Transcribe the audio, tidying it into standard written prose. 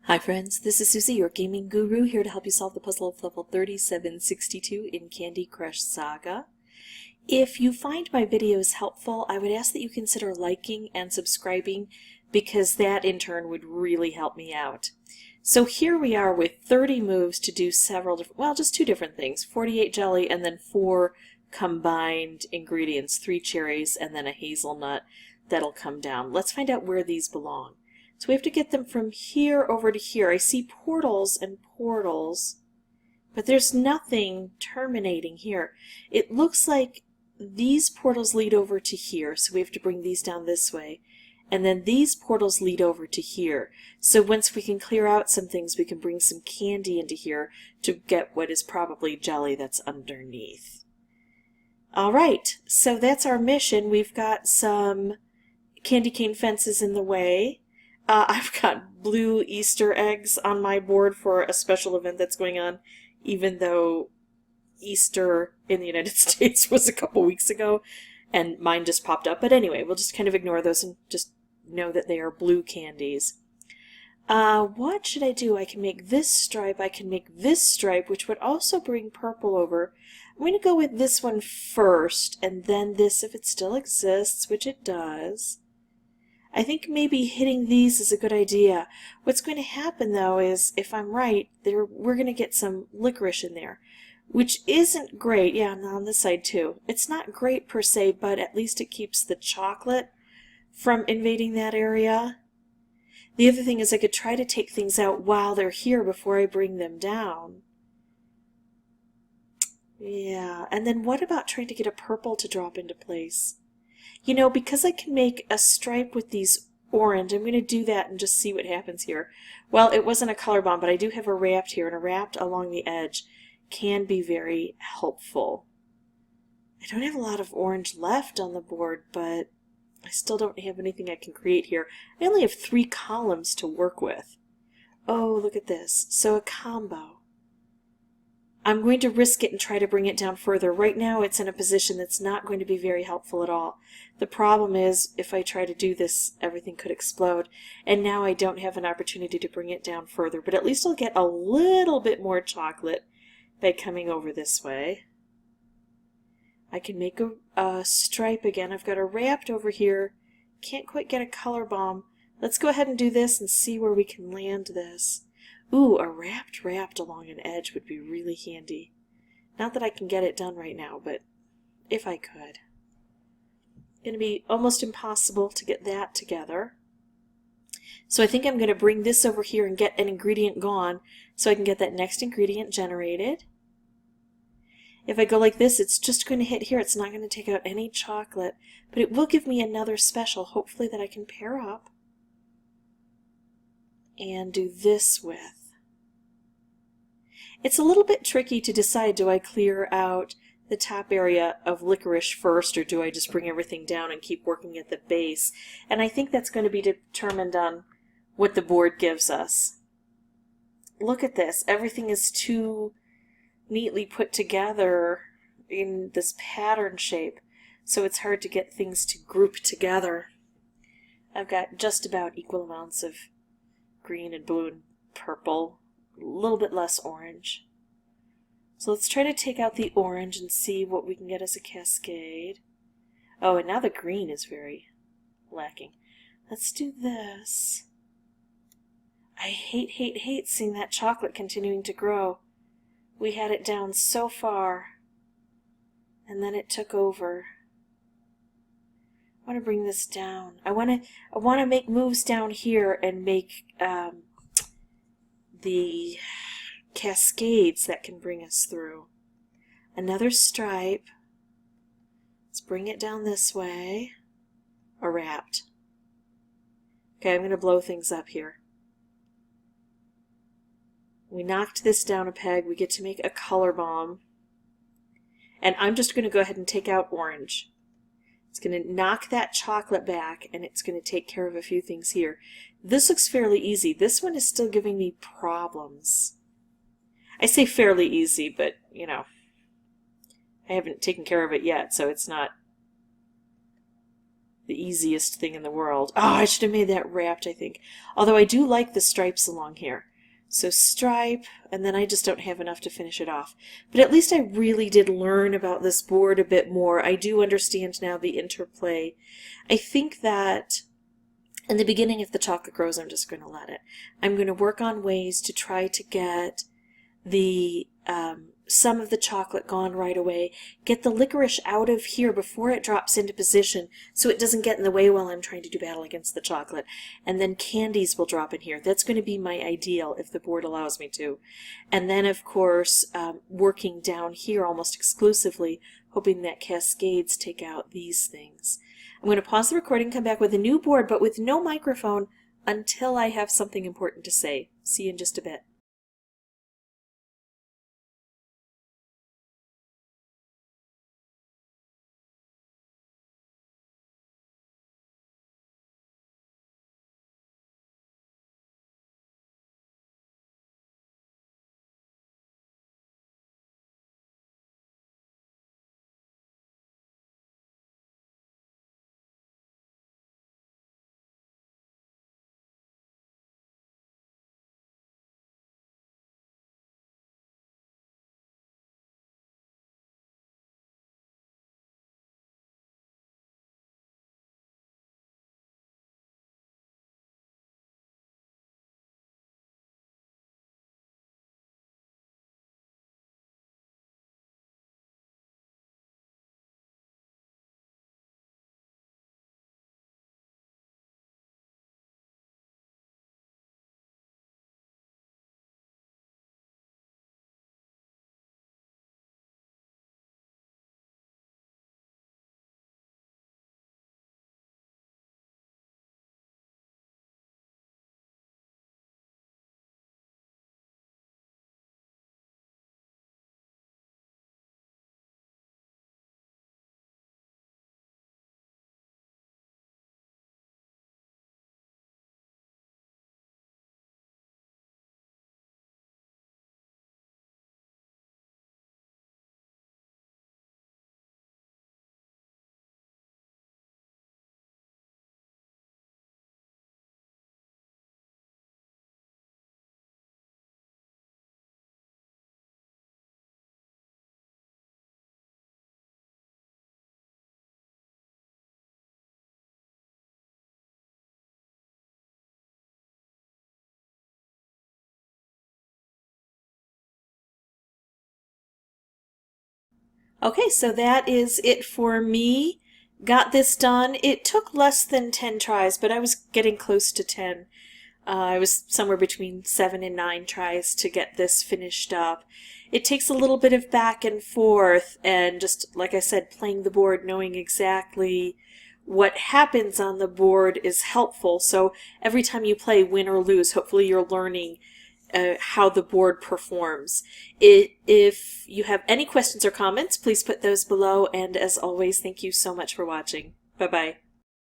Hi friends, this is Suzy, your gaming guru, here to help you solve the puzzle of level 3762 in Candy Crush Saga. If you find my videos helpful, I would ask that you consider liking and subscribing, because that in turn would really help me out. So here we are with 30 moves to do several different, well, just two different things, 48 jelly and then 4 combined ingredients, 3 cherries and then a hazelnut that'll come down. Let's find out where these belong. So we have to get them from here over to here. I see portals and portals, but there's nothing terminating here. It looks like these portals lead over to here, so we have to bring these down this way. And then these portals lead over to here. So once we can clear out some things, we can bring some candy into here to get what is probably jelly that's underneath. Alright, so that's our mission. We've got some candy cane fences in the way. I've got blue Easter eggs on my board for a special event that's going on, even though Easter in the United States was a couple weeks ago, and mine just popped up. But anyway, we'll just kind of ignore those and just know that they are blue candies. What should I do? I can make this stripe, I can make this stripe, which would also bring purple over. I'm going to go with this one first, and then this if it still exists, which it does. I think maybe hitting these is a good idea. What's going to happen though is, if I'm right, we're going to get some licorice in there, which isn't great. Yeah, and on this side too. It's not great per se, but at least it keeps the chocolate from invading that area. The other thing is I could try to take things out while they're here before I bring them down. Yeah, and then what about trying to get a purple to drop into place? You know, because I can make a stripe with these orange, I'm going to do that and just see what happens here. Well, it wasn't a color bomb, but I do have a wrapped here, and a wrapped along the edge can be very helpful. I don't have a lot of orange left on the board, but I still don't have anything I can create here. I only have 3 columns to work with. Oh, look at this. So a combo. I'm going to risk it and try to bring it down further. Right now it's in a position that's not going to be very helpful at all. The problem is, if I try to do this, everything could explode. And now I don't have an opportunity to bring it down further. But at least I'll get a little bit more chocolate by coming over this way. I can make a stripe again. I've got a wrapped over here. Can't quite get a color bomb. Let's go ahead and do this and see where we can land this. Ooh, a wrapped along an edge would be really handy. Not that I can get it done right now, but if I could. It's going to be almost impossible to get that together. So I think I'm going to bring this over here and get an ingredient gone so I can get that next ingredient generated. If I go like this, it's just going to hit here. It's not going to take out any chocolate, but it will give me another special, hopefully, that I can pair up and do this with. It's a little bit tricky to decide, do I clear out the top area of licorice first, or do I just bring everything down and keep working at the base? And I think that's going to be determined on what the board gives us. Look at this. Everything is too neatly put together in this pattern shape, so it's hard to get things to group together. I've got just about equal amounts of green and blue and purple, a little bit less orange. So let's try to take out the orange and see what we can get as a cascade. Oh, and now the green is very lacking. Let's do this. I hate seeing that chocolate continuing to grow. We had it down so far, and then it took over. I want to bring this down. I want to make moves down here and make the cascades that can bring us through. Another stripe. Let's bring it down this way. A wrapped. Okay, I'm going to blow things up here. We knocked this down a peg. We get to make a color bomb. And I'm just going to go ahead and take out orange. It's going to knock that chocolate back, and it's going to take care of a few things here. This looks fairly easy. This one is still giving me problems. I say fairly easy, but, you know, I haven't taken care of it yet, so it's not the easiest thing in the world. Oh, I should have made that wrapped, I think. Although I do like the stripes along here. So stripe, and then I just don't have enough to finish it off. But at least I really did learn about this board a bit more. I do understand now the interplay. I think that in the beginning, if the chocolate grows, I'm just going to let it. I'm going to work on ways to try to get the some of the chocolate gone right away, get the licorice out of here before it drops into position so it doesn't get in the way while I'm trying to do battle against the chocolate, and then candies will drop in here. That's going to be my ideal if the board allows me to. And then of course working down here almost exclusively, hoping that cascades take out these things. I'm going to pause the recording, come back with a new board but with no microphone until I have something important to say. See you in just a bit. Okay, so that is it for me. Got this done. It took less than 10 tries, but I was getting close to 10. I was somewhere between 7 and 9 tries to get this finished up. It takes a little bit of back and forth, and just, like I said, playing the board, knowing exactly what happens on the board is helpful. So every time you play, win or lose, hopefully you're learning how the board performs. If you have any questions or comments, please put those below, and as always, thank you so much for watching. Bye-bye.